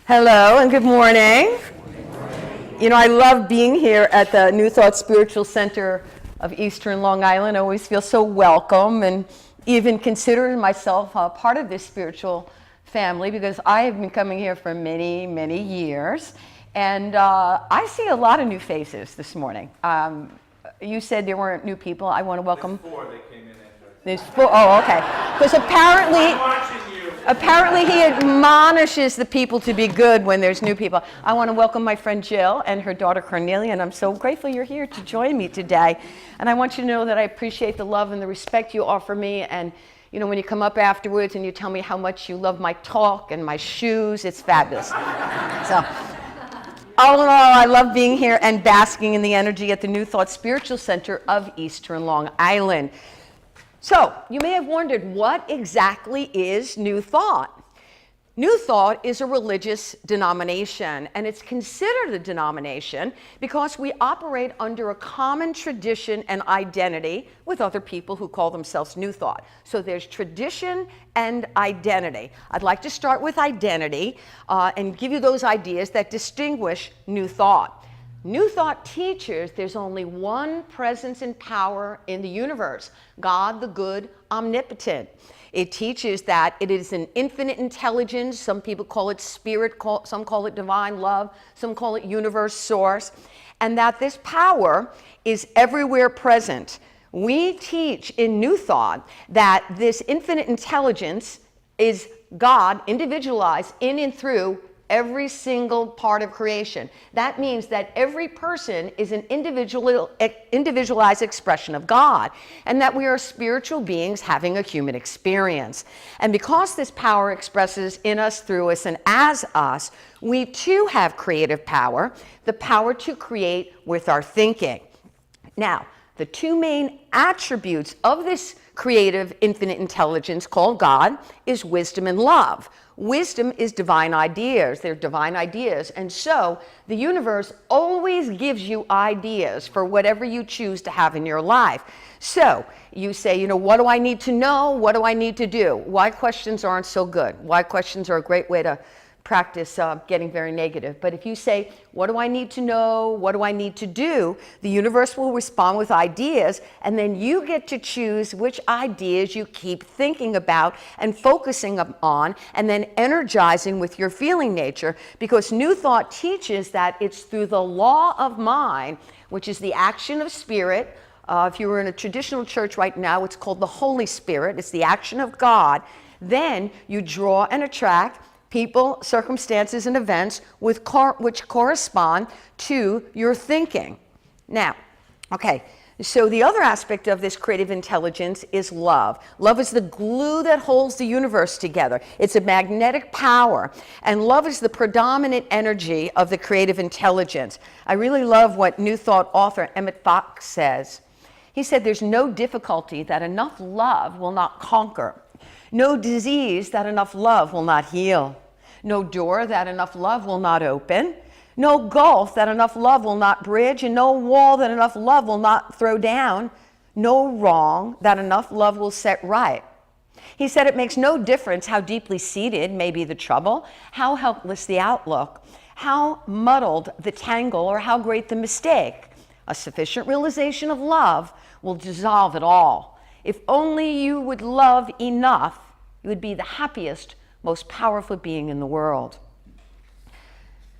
Hello and good morning. You know, I love being here at the New Thought Spiritual Center of Eastern Long Island. I always feel so welcome and even consider myself a part of this spiritual family because I have been coming here for many, many years. And I see a lot of new faces this morning. You said there weren't new people. I want to welcome. There's 4 that came in after. There's 4. Oh, okay. Because apparently he admonishes the people to be good when there's new people. I want to welcome my friend Jill and her daughter Cornelia, and I'm so grateful you're here to join me today. And I want you to know that I appreciate the love and the respect you offer me. And you know, when you come up afterwards and you tell me how much you love my talk and my shoes, it's fabulous. So. All in all, I love being here and basking in the energy at the New Thought Spiritual Center of Eastern Long Island. So, you may have wondered, what exactly is New Thought? New Thought is a religious denomination, and it's considered a denomination because we operate under a common tradition and identity with other people who call themselves New Thought. So there's tradition and identity. I'd like to start with identity and give you those ideas that distinguish New Thought. New Thought teaches there's only one presence and power in the universe, God the good, omnipotent. It teaches that it is an infinite intelligence. Some people call it spirit, some call it divine love, some call it universe source, and that this power is everywhere present. We teach in New Thought that this infinite intelligence is God individualized in and through every single part of creation. That means that every person is an individualized expression of God, and that we are spiritual beings having a human experience. And because this power expresses in us, through us, and as us, we too have creative power, the power to create with our thinking. Now, the 2 main attributes of this creative infinite intelligence called God is wisdom and love. Wisdom is divine ideas. They're divine ideas. And so the universe always gives you ideas for whatever you choose to have in your life. So you say, you know, what do I need to know? What do I need to do? Why questions aren't so good. Why questions are a great way to practice getting very negative. But if you say, what do I need to know? What do I need to do? The universe will respond with ideas, and then you get to choose which ideas you keep thinking about and focusing on, and then energizing with your feeling nature, because New Thought teaches that it's through the law of mind, which is the action of spirit. If you were in a traditional church right now, it's called the Holy Spirit. It's the action of God. Then you draw and attract people, circumstances, and events which correspond to your thinking. Now, okay, so the other aspect of this creative intelligence is love. Love is the glue that holds the universe together. It's a magnetic power, and love is the predominant energy of the creative intelligence. I really love what New Thought author Emmett Fox says. He said, there's no difficulty that enough love will not conquer. No disease that enough love will not heal. No door that enough love will not open. No gulf that enough love will not bridge. And no wall that enough love will not throw down. No wrong that enough love will set right. He said it makes no difference how deeply seated may be the trouble, how helpless the outlook, how muddled the tangle, or how great the mistake. A sufficient realization of love will dissolve it all. If only you would love enough, you would be the happiest, most powerful being in the world.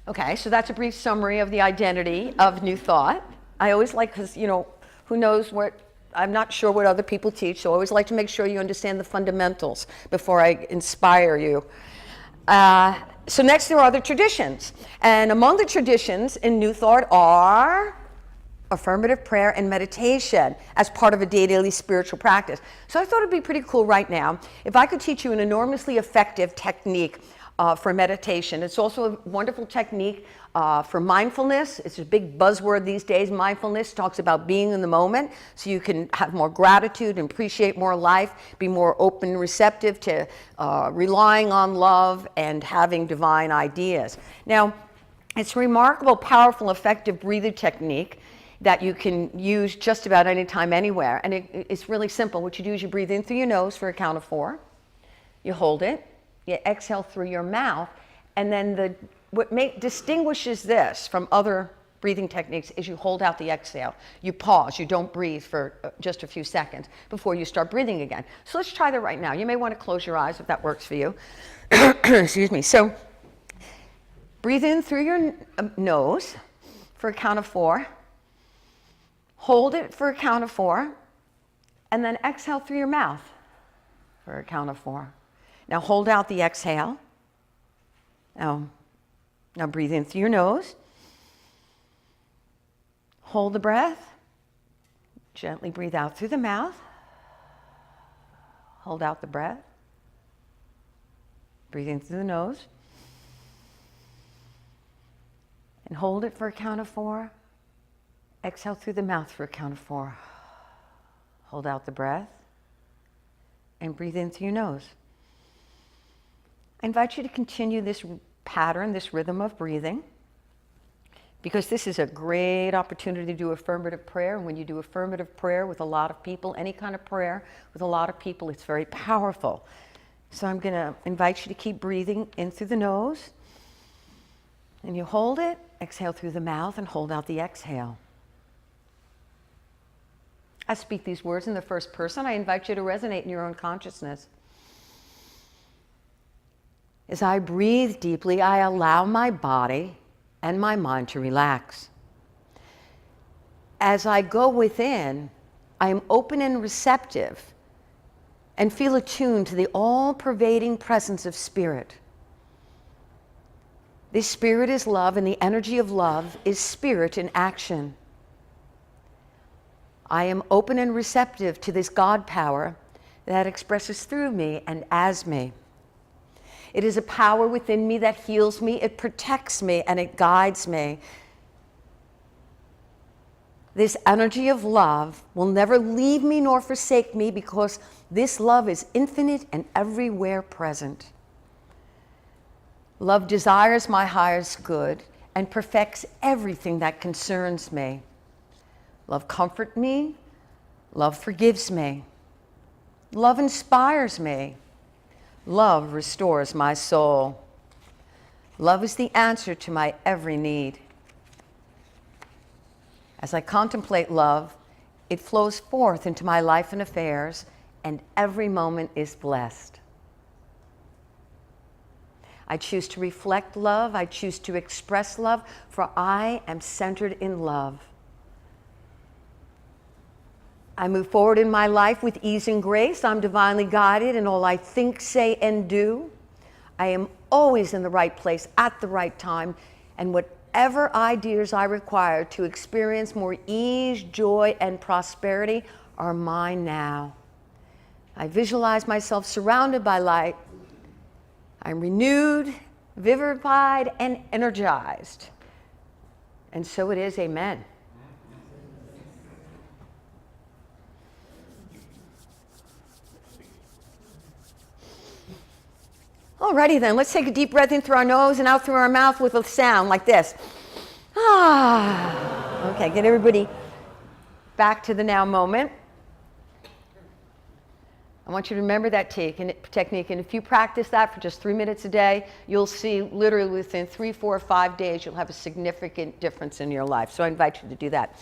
Okay, so that's a brief summary of the identity of New Thought. I always like, because, you know, who knows what, I'm not sure what other people teach, so I always like to make sure you understand the fundamentals before I inspire you. So next there are other traditions. And among the traditions in New Thought are affirmative prayer and meditation as part of a daily spiritual practice. So I thought it'd be pretty cool right now if I could teach you an enormously effective technique for meditation. It's also a wonderful technique for mindfulness. It's a big buzzword these days. Mindfulness talks about being in the moment, so you can have more gratitude and appreciate more life, be more open and receptive to relying on love and having divine ideas. Now, it's a remarkable, powerful, effective breathing technique. that you can use just about any time, anywhere. And it's really simple. What you do is you breathe in through your nose for a count of 4. You hold it. You exhale through your mouth. And then what distinguishes this from other breathing techniques is you hold out the exhale. You pause. You don't breathe for just a few seconds before you start breathing again. So let's try that right now. You may want to close your eyes if that works for you. Excuse me. So breathe in through your nose for a count of 4. Hold it for a count of 4. And then exhale through your mouth for a count of 4. Now hold out the exhale. Now breathe in through your nose. Hold the breath. Gently breathe out through the mouth. Hold out the breath. Breathe in through the nose. And hold it for a count of 4. Exhale through the mouth for a count of 4. Hold out the breath. And breathe in through your nose. I invite you to continue this pattern, this rhythm of breathing, because this is a great opportunity to do affirmative prayer. And when you do affirmative prayer with a lot of people, any kind of prayer with a lot of people, it's very powerful. So I'm going to invite you to keep breathing in through the nose. And you hold it, exhale through the mouth, and hold out the exhale. I speak these words in the first person. I invite you to resonate in your own consciousness. As I breathe deeply, I allow my body and my mind to relax. As I go within, I am open and receptive and feel attuned to the all-pervading presence of spirit. This spirit is love, and the energy of love is spirit in action. I am open and receptive to this God power that expresses through me and as me. It is a power within me that heals me, it protects me, and it guides me. This energy of love will never leave me nor forsake me, because this love is infinite and everywhere present. Love desires my highest good and perfects everything that concerns me. Love comforts me. Love forgives me. Love inspires me. Love restores my soul. Love is the answer to my every need. As I contemplate love, it flows forth into my life and affairs, and every moment is blessed. I choose to reflect love. I choose to express love, for I am centered in love. I move forward in my life with ease and grace. I'm divinely guided in all I think, say, and do. I am always in the right place at the right time, and whatever ideas I require to experience more ease, joy, and prosperity are mine now. I visualize myself surrounded by light. I'm renewed, vivified, and energized. And so it is, amen. Alrighty then, let's take a deep breath in through our nose and out through our mouth with a sound like this. Ah. Okay, get everybody back to the now moment. I want you to remember that technique, and if you practice that for just 3 minutes a day, you'll see literally within 3, 4, 5 days, you'll have a significant difference in your life. So I invite you to do that.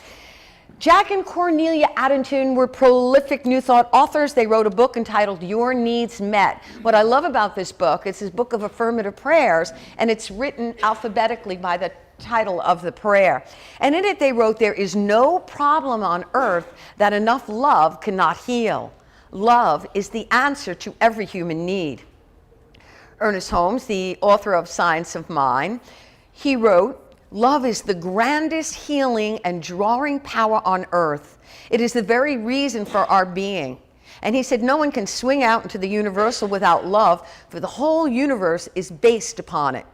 Jack and Cornelia Addington were prolific New Thought authors. They wrote a book entitled Your Needs Met. What I love about this book, it's this book of affirmative prayers, and it's written alphabetically by the title of the prayer. And in it they wrote, there is no problem on earth that enough love cannot heal. Love is the answer to every human need. Ernest Holmes, the author of Science of Mind, he wrote, love is the grandest healing and drawing power on earth. It is the very reason for our being. And he said, no one can swing out into the universal without love, for the whole universe is based upon it.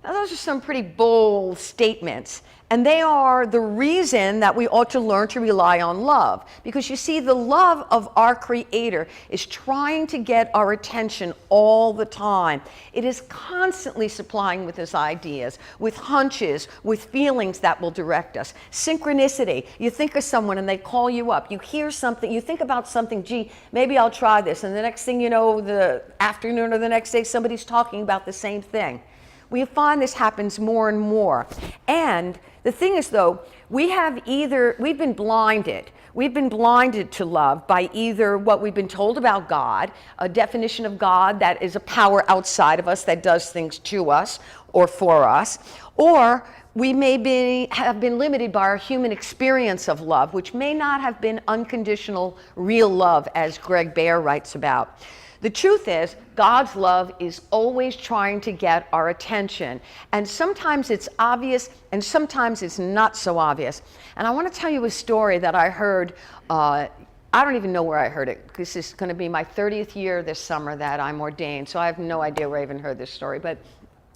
Now, those are some pretty bold statements. And they are the reason that we ought to learn to rely on love. Because you see, the love of our Creator is trying to get our attention all the time. It is constantly supplying with His ideas, with hunches, with feelings that will direct us. Synchronicity. You think of someone and they call you up. You hear something, you think about something, gee, maybe I'll try this. And the next thing you know, the afternoon or the next day, somebody's talking about the same thing. We find this happens more and more. And the thing is, though, we've been blinded. We've been blinded to love by either what we've been told about God, a definition of God that is a power outside of us that does things to us or for us, or we may have been limited by our human experience of love, which may not have been unconditional, real love, as Greg Bear writes about. The truth is, God's love is always trying to get our attention. And sometimes it's obvious, and sometimes it's not so obvious. And I want to tell you a story that I heard. I don't even know where I heard it. This is going to be my 30th year this summer that I'm ordained, so I have no idea where I even heard this story. But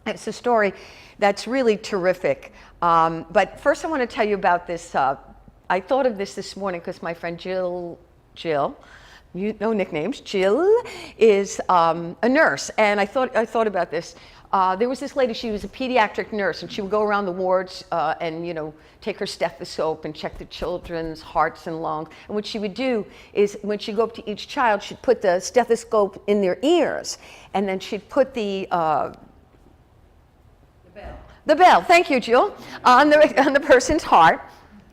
it's a story that's really terrific. But first I want to tell you about this. I thought of this morning because my friend Jill, you know nicknames. Jill is a nurse, and I thought about this. There was this lady. She was a pediatric nurse, and she would go around the wards and take her stethoscope and check the children's hearts and lungs. And what she would do is, when she'd go up to each child, she'd put the stethoscope in their ears, and then she'd put the bell. Thank you, Jill, on the person's heart.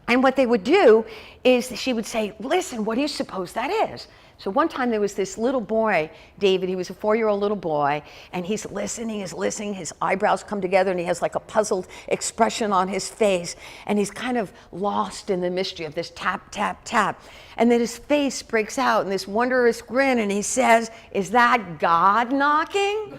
And what they would do is she would say, "Listen, what do you suppose that is?" So one time there was this little boy, David, he was a 4-year-old little boy, and he's listening, his eyebrows come together, and he has like a puzzled expression on his face, and he's kind of lost in the mystery of this tap, tap, tap. And then his face breaks out in this wondrous grin, and he says, "Is that God knocking?"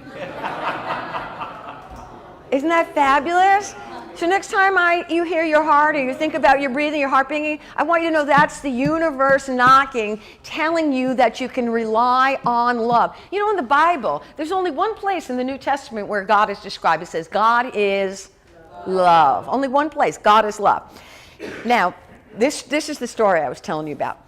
Isn't that fabulous? So next time you hear your heart, or you think about your breathing, your heart beating, I want you to know that's the universe knocking, telling you that you can rely on love. You know, in the Bible, there's only one place in the New Testament where God is described. It says, God is love. Only one place, God is love. Now, this is the story I was telling you about.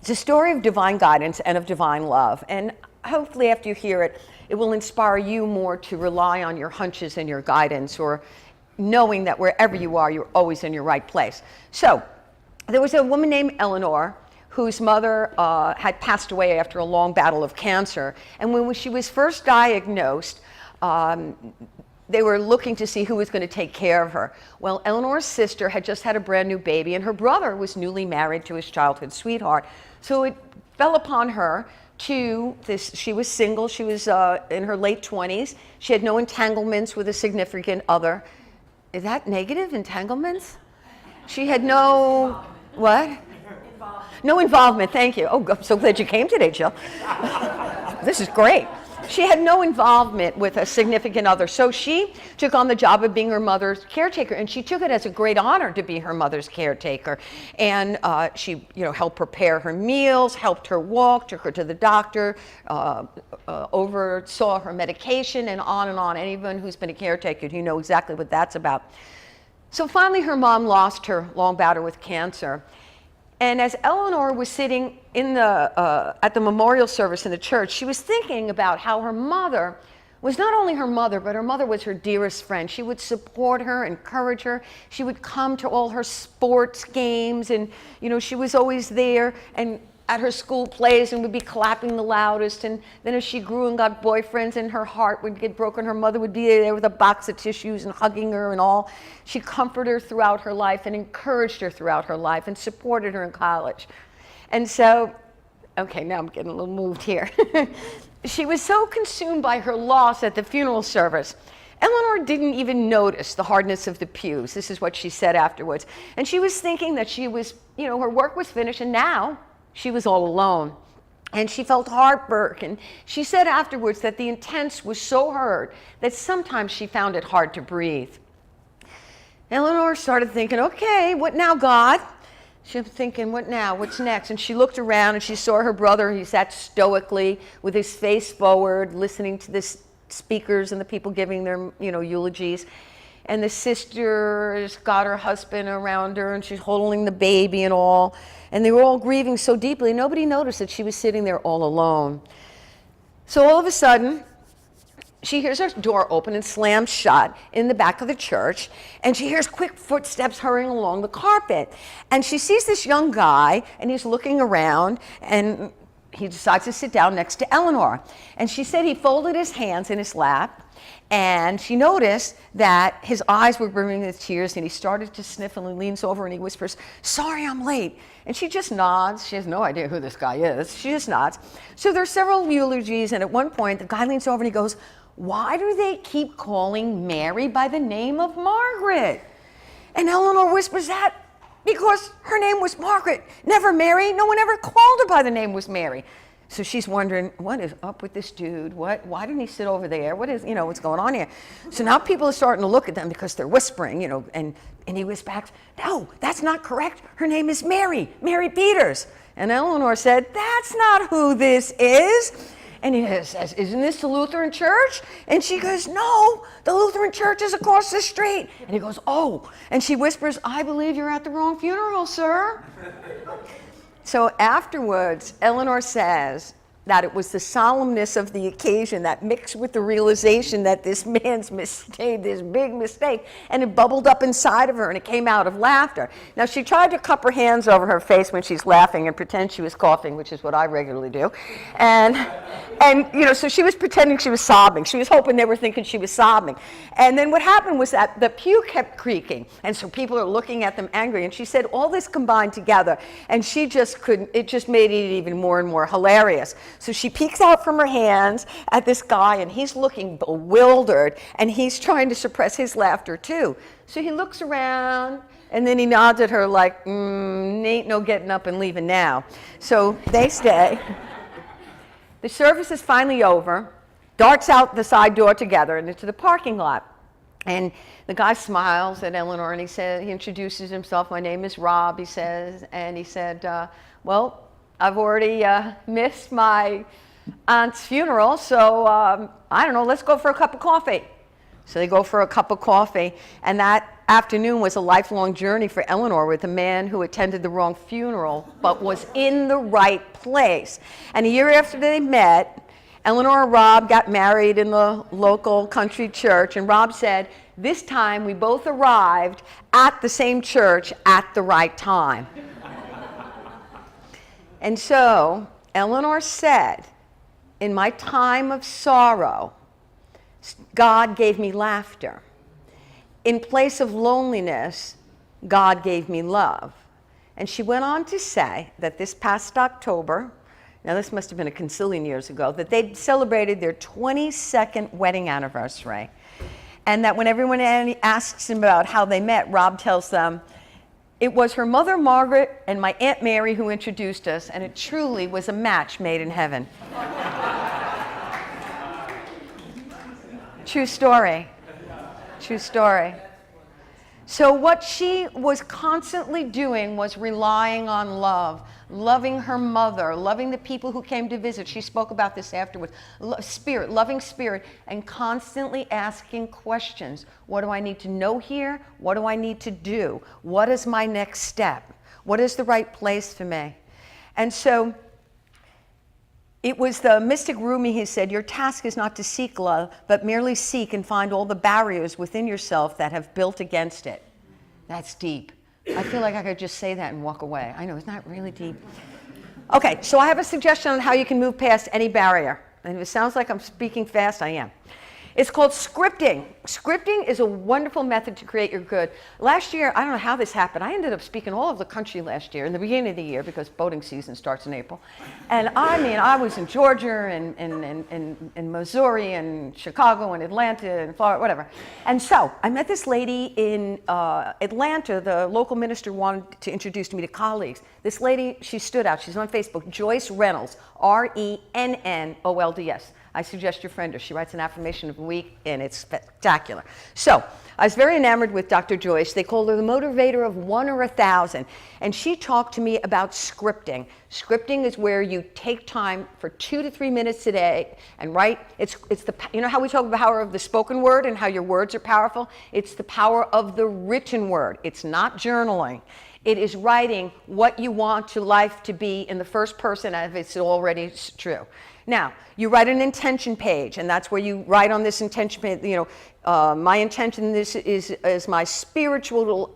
It's a story of divine guidance and of divine love. And hopefully after you hear it, it will inspire you more to rely on your hunches and your guidance, or knowing that wherever you are, you're always in your right place. So there was a woman named Eleanor whose mother had passed away after a long battle of cancer. And when she was first diagnosed, they were looking to see who was going to take care of her. Well, Eleanor's sister had just had a brand new baby, and her brother was newly married to his childhood sweetheart. So it fell upon her to this. She was single. She was in her late 20s. She had no entanglements with a significant other. Is that negative, entanglements? She had no, what? No involvement, thank you. Oh, I'm so glad you came today, Jill. This is great. She had no involvement with a significant other, so she took on the job of being her mother's caretaker, and she took it as a great honor to be her mother's caretaker. And she, helped prepare her meals, helped her walk, took her to the doctor, oversaw her medication, and on and on. Anyone who's been a caretaker, you know exactly what that's about. So finally, her mom lost her long battle with cancer. And as Eleanor was sitting at the memorial service in the church, she was thinking about how her mother was not only her mother, but her mother was her dearest friend. She would support her, encourage her. She would come to all her sports games, and she was always there, and at her school plays, and would be clapping the loudest. And then as she grew and got boyfriends and her heart would get broken, her mother would be there with a box of tissues and hugging her and all. She comforted her throughout her life and encouraged her throughout her life and supported her in college. And so, okay, now I'm getting a little moved here. She was so consumed by her loss at the funeral service, Eleanor didn't even notice the hardness of the pews. This is what she said afterwards. And she was thinking that she was, her work was finished, and now she was all alone, and she felt heartbroken. She said afterwards that the intense was so hurt that sometimes she found it hard to breathe. Eleanor started thinking, okay, what now, God? She was thinking, what now? What's next? And she looked around and she saw her brother. He sat stoically with his face forward, listening to the speakers and the people giving their, eulogies. and the sister's got her husband around her, and she's holding the baby and all, and they were all grieving so deeply. Nobody noticed that she was sitting there all alone. So all of a sudden, she hears her door open and slam shut in the back of the church, and she hears quick footsteps hurrying along the carpet. And she sees this young guy, and he's looking around, and he decides to sit down next to Eleanor. And she said he folded his hands in his lap, and she noticed that his eyes were brimming with tears, and he started to sniffle, and he leans over and he whispers, "Sorry, I'm late." And she just nods. She has no idea who this guy is. She just nods. So there's several eulogies, and at one point, the guy leans over and he goes, "Why do they keep calling Mary by the name of Margaret?" And Eleanor whispers that because her name was Margaret, never Mary. No one ever called her by the name was Mary. So she's wondering, what is up with this dude? Why didn't he sit over there? What's going on here? So now people are starting to look at them because they're whispering, and he whispers back, "No, that's not correct. Her name is Mary Peters." And Eleanor said, "That's not who this is." And he says, "Isn't this the Lutheran church?" And she goes, "No, the Lutheran church is across the street." And he goes, "Oh." And she whispers, "I believe you're at the wrong funeral, sir." So afterwards, Eleanor says that it was the solemnness of the occasion that mixed with the realization that this man's mistake, this big mistake, and it bubbled up inside of her, and it came out of laughter. Now, she tried to cup her hands over her face when she's laughing and pretend she was coughing, which is what I regularly do. So she was pretending she was sobbing. She was hoping they were thinking she was sobbing. And then what happened was that the pew kept creaking, and so people are looking at them angry. And she said all this combined together, and she just couldn't, it just made it even more and more hilarious. So she peeks out from her hands at this guy, and he's looking bewildered, and he's trying to suppress his laughter too. So he looks around, and then he nods at her like, ain't no getting up and leaving now. So they stay. The service is finally over, darts out the side door together and into the parking lot. And the guy smiles at Eleanor, and he introduces himself. "My name is Rob," he says, and he said, "Well, I've already missed my aunt's funeral, so I don't know, let's go for a cup of coffee." So they go for a cup of coffee, and that afternoon was a lifelong journey for Eleanor with a man who attended the wrong funeral but was in the right place. And a year after they met, Eleanor and Rob got married in the local country church, and Rob said, "This time we both arrived at the same church at the right time." And so Eleanor said, "In my time of sorrow, God gave me laughter. In place of loneliness, God gave me love." And she went on to say that this past October, now this must have been a concillion years ago, that they'd celebrated their 22nd wedding anniversary. And that when everyone asks him about how they met, Rob tells them, "It was her mother Margaret and my Aunt Mary who introduced us, and it truly was a match made in heaven." True story. True story. So what she was constantly doing was relying on love, loving her mother, loving the people who came to visit. She spoke about this afterwards. Spirit, loving spirit, and constantly asking questions. What do I need to know here? What do I need to do? What is my next step? What is the right place for me? And so it was the mystic Rumi who said, "Your task is not to seek love, but merely seek and find all the barriers within yourself that have built against it." That's deep. I feel like I could just say that and walk away. I know, it's not really deep. Okay, so I have a suggestion on how you can move past any barrier. And if it sounds like I'm speaking fast, I am. It's called scripting. Scripting is a wonderful method to create your good. Last year, I don't know how this happened. I ended up speaking all over the country last year, in the beginning of the year, because boating season starts in April. And I was in Georgia and Missouri and Chicago and Atlanta and Florida, whatever. And so I met this lady in Atlanta. The local minister wanted to introduce me to colleagues. This lady, she stood out. She's on Facebook, Joyce Reynolds, Rennolds. I suggest you friend her. She writes an affirmation of the week, and it's spectacular. So I was very enamored with Dr. Joyce. They call her the motivator of 1 or 1,000. And she talked to me about scripting. Scripting is where you take time for 2 to 3 minutes a day and write. It's the, you know how we talk about the power of the spoken word and how your words are powerful? It's the power of the written word. It's not journaling. It is writing what you want your life to be in the first person if it's already true. Now, you write an intention page, and that's where you write on this intention page, you know, my intention, this is my spiritual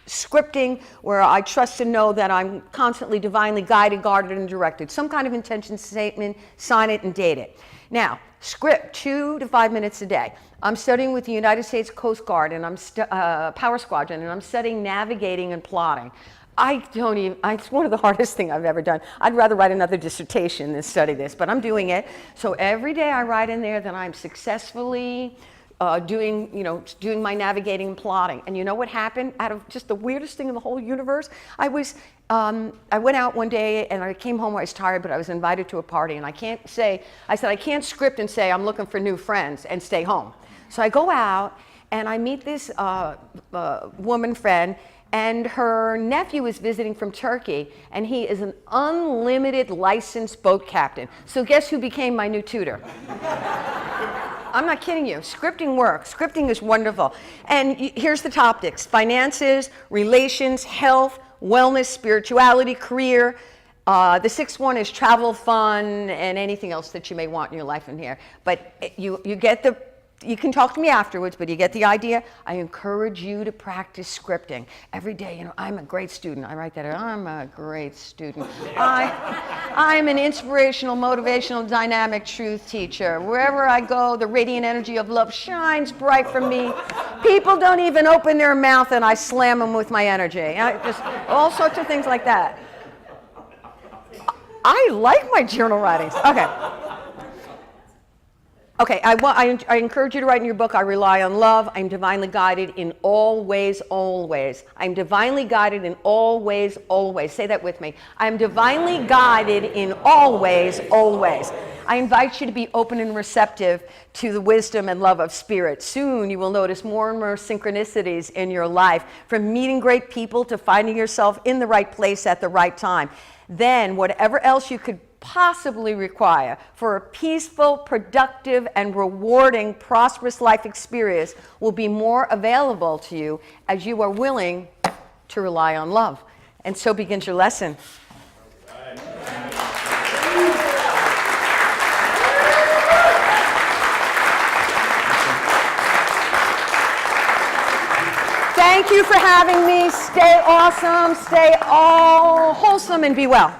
scripting, where I trust to know that I'm constantly divinely guided, guarded, and directed. Some kind of intention statement, sign it, and date it. Now, script 2 to 5 minutes a day. I'm studying with the United States Coast Guard, and I'm Power Squadron, and I'm studying navigating and plotting. It's one of the hardest things I've ever done. I'd rather write another dissertation than study this, but I'm doing it. So every day I write in there that I'm successfully doing my navigating and plotting. And you know what happened? Out of just the weirdest thing in the whole universe, I went out one day and I came home. I was tired, but I was invited to a party, and I said I can't script and say I'm looking for new friends and stay home. So I go out and I meet this woman friend, and her nephew is visiting from Turkey, and he is an unlimited licensed boat captain. So guess who became my new tutor? I'm not kidding you. Scripting works. Scripting is wonderful. And here's the topics: finances, relations, health, wellness, spirituality, career. The sixth one is travel, fun, and anything else that you may want in your life in here. But you can talk to me afterwards, but you get the idea. I encourage you to practice scripting every day. You know, I'm a great student. I write that out. I'm a great student. I'm an inspirational, motivational, dynamic truth teacher. Wherever I go, the radiant energy of love shines bright from me. People don't even open their mouth, and I slam them with my energy. Just all sorts of things like that. I like my journal writings. Okay, I encourage you to write in your book, I rely on love. I'm divinely guided in all ways, always. I'm divinely guided in all ways, always. Say that with me. I'm divinely guided in all ways, always. I invite you to be open and receptive to the wisdom and love of spirit. Soon you will notice more and more synchronicities in your life, from meeting great people to finding yourself in the right place at the right time. Then whatever else you could possibly require for a peaceful, productive, and rewarding, prosperous life experience will be more available to you as you are willing to rely on love. And so begins your lesson. Thank you for having me. Stay awesome, stay all wholesome, and be well.